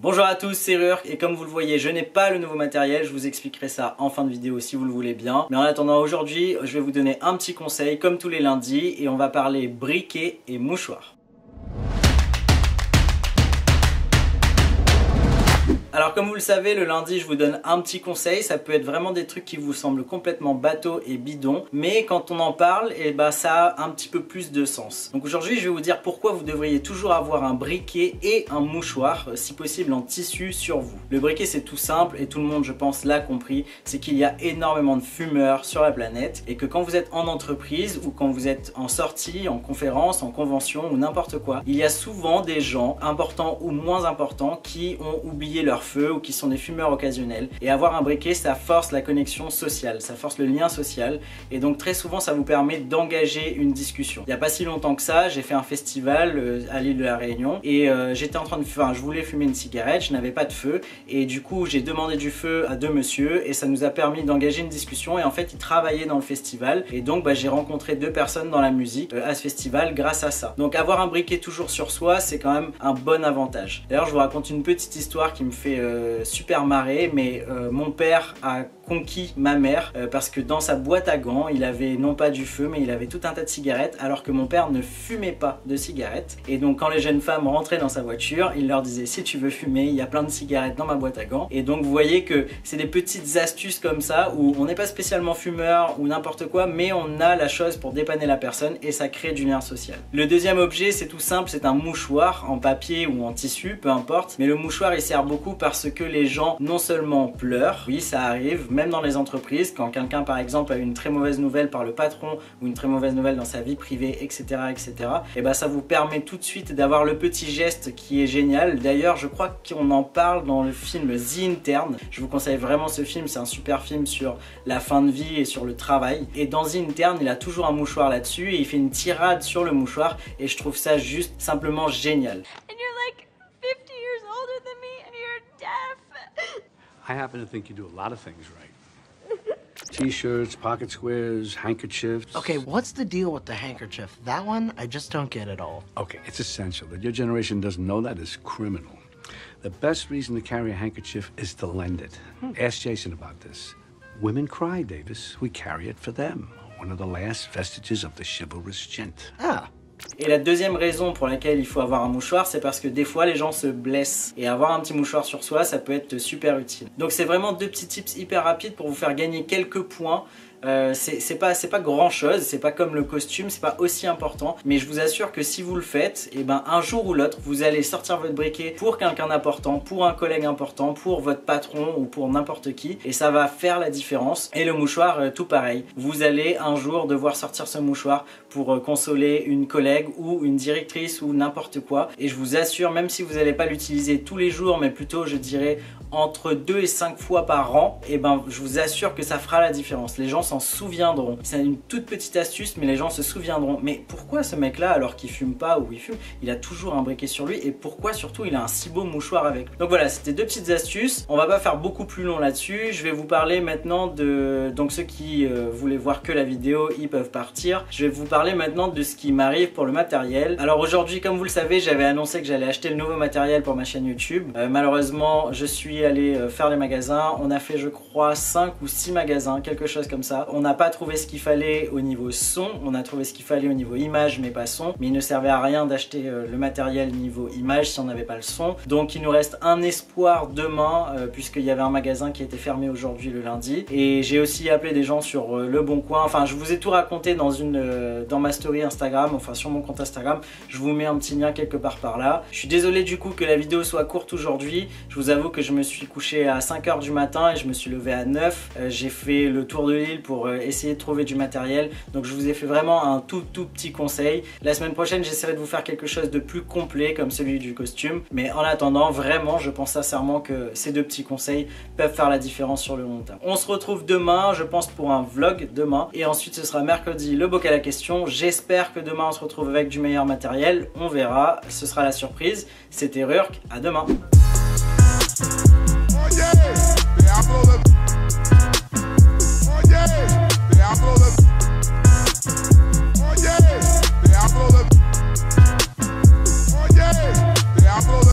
Bonjour à tous, c'est Rurk et comme vous le voyez, je n'ai pas le nouveau matériel, je vous expliquerai ça en fin de vidéo si vous le voulez bien. Mais en attendant, aujourd'hui, je vais vous donner un petit conseil comme tous les lundis et on va parler briquet et mouchoirs. Alors comme vous le savez, le lundi je vous donne un petit conseil, ça peut être vraiment des trucs qui vous semblent complètement bateaux et bidons, mais quand on en parle, ça a un petit peu plus de sens. Donc aujourd'hui je vais vous dire pourquoi vous devriez toujours avoir un briquet et un mouchoir, si possible en tissu sur vous. Le briquet c'est tout simple et tout le monde je pense l'a compris, c'est qu'il y a énormément de fumeurs sur la planète et que quand vous êtes en entreprise ou quand vous êtes en sortie, en conférence, en convention ou n'importe quoi, il y a souvent des gens importants ou moins importants qui ont oublié leur feu ou qui sont des fumeurs occasionnels, et avoir un briquet ça force la connexion sociale, ça force le lien social et donc très souvent ça vous permet d'engager une discussion. Il n'y a pas si longtemps que ça, j'ai fait un festival à l'île de la Réunion et j'étais en train de je voulais fumer une cigarette, je n'avais pas de feu et du coup j'ai demandé du feu à deux messieurs et ça nous a permis d'engager une discussion et en fait ils travaillaient dans le festival et donc j'ai rencontré deux personnes dans la musique à ce festival grâce à ça. Donc avoir un briquet toujours sur soi c'est quand même un bon avantage. D'ailleurs je vous raconte une petite histoire qui me fait super marrer, mais mon père a conquis ma mère parce que dans sa boîte à gants il avait non pas du feu mais il avait tout un tas de cigarettes alors que mon père ne fumait pas de cigarettes et donc quand les jeunes femmes rentraient dans sa voiture il leur disait si tu veux fumer il y a plein de cigarettes dans ma boîte à gants. Et donc vous voyez que c'est des petites astuces comme ça où on n'est pas spécialement fumeur ou n'importe quoi mais on a la chose pour dépanner la personne et ça crée du lien social. Le deuxième objet c'est tout simple, c'est un mouchoir en papier ou en tissu peu importe, mais le mouchoir il sert beaucoup parce que les gens non seulement pleurent, oui ça arrive, même dans les entreprises, quand quelqu'un par exemple a une très mauvaise nouvelle par le patron ou une très mauvaise nouvelle dans sa vie privée, etc. et ça vous permet tout de suite d'avoir le petit geste qui est génial. D'ailleurs je crois qu'on en parle dans le film The Intern, je vous conseille vraiment ce film, c'est un super film sur la fin de vie et sur le travail, et dans The Intern il a toujours un mouchoir là-dessus et il fait une tirade sur le mouchoir et je trouve ça juste simplement génial. I happen to think you do a lot of things right. T-shirts, pocket squares, handkerchiefs. Okay, what's the deal with the handkerchief? That one, I just don't get at all. Okay, it's essential. That your generation doesn't know that is criminal. The best reason to carry a handkerchief is to lend it. Ask Jason about this. Women cry, Davis. We carry it for them. One of the last vestiges of the chivalrous gent. Ah. Et la deuxième raison pour laquelle il faut avoir un mouchoir, c'est parce que des fois les gens se blessent et avoir un petit mouchoir sur soi ça peut être super utile. Donc c'est vraiment deux petits tips hyper rapides pour vous faire gagner quelques points. C'est pas grand chose, c'est pas comme le costume, c'est pas aussi important, mais je vous assure que si vous le faites, un jour ou l'autre vous allez sortir votre briquet pour quelqu'un d'important, pour un collègue important, pour votre patron ou pour n'importe qui, et ça va faire la différence. Et le mouchoir tout pareil, vous allez un jour devoir sortir ce mouchoir pour consoler une collègue ou une directrice ou n'importe quoi, et je vous assure, même si vous n'allez pas l'utiliser tous les jours mais plutôt je dirais entre 2 et 5 fois par an, je vous assure que ça fera la différence. Les gens s'en souviendront. C'est une toute petite astuce mais les gens se souviendront. Mais pourquoi ce mec là alors qu'il fume pas ou il fume, il a toujours un briquet sur lui et pourquoi surtout il a un si beau mouchoir avec lui. Donc voilà, c'était deux petites astuces. On va pas faire beaucoup plus long là-dessus. Je vais vous parler maintenant de... Donc ceux qui voulaient voir que la vidéo, ils peuvent partir. Je vais vous parler maintenant de ce qui m'arrive pour le matériel. Alors aujourd'hui, comme vous le savez, j'avais annoncé que j'allais acheter le nouveau matériel pour ma chaîne YouTube. Malheureusement, je suis allé faire les magasins. On a fait je crois 5 ou 6 magasins, quelque chose comme ça. On n'a pas trouvé ce qu'il fallait au niveau son, on a trouvé ce qu'il fallait au niveau image mais pas son, mais il ne servait à rien d'acheter le matériel niveau image si on n'avait pas le son. Donc il nous reste un espoir demain puisqu'il y avait un magasin qui était fermé aujourd'hui le lundi, et j'ai aussi appelé des gens sur Le Bon Coin. Enfin je vous ai tout raconté dans ma story Instagram, enfin sur mon compte Instagram, je vous mets un petit lien quelque part par là. Je suis désolé du coup que la vidéo soit courte aujourd'hui, je vous avoue que je me suis couché à 5 h du matin et je me suis levé à 9, j'ai fait le tour de l'île pour essayer de trouver du matériel, donc je vous ai fait vraiment un tout petit conseil. La semaine prochaine j'essaierai de vous faire quelque chose de plus complet comme celui du costume, mais en attendant vraiment je pense sincèrement que ces deux petits conseils peuvent faire la différence sur le long terme. On se retrouve demain je pense pour un vlog demain, et ensuite ce sera mercredi le bocal à questions. J'espère que demain on se retrouve avec du meilleur matériel, on verra, ce sera la surprise. C'était Rurk, à demain. Oh yeah.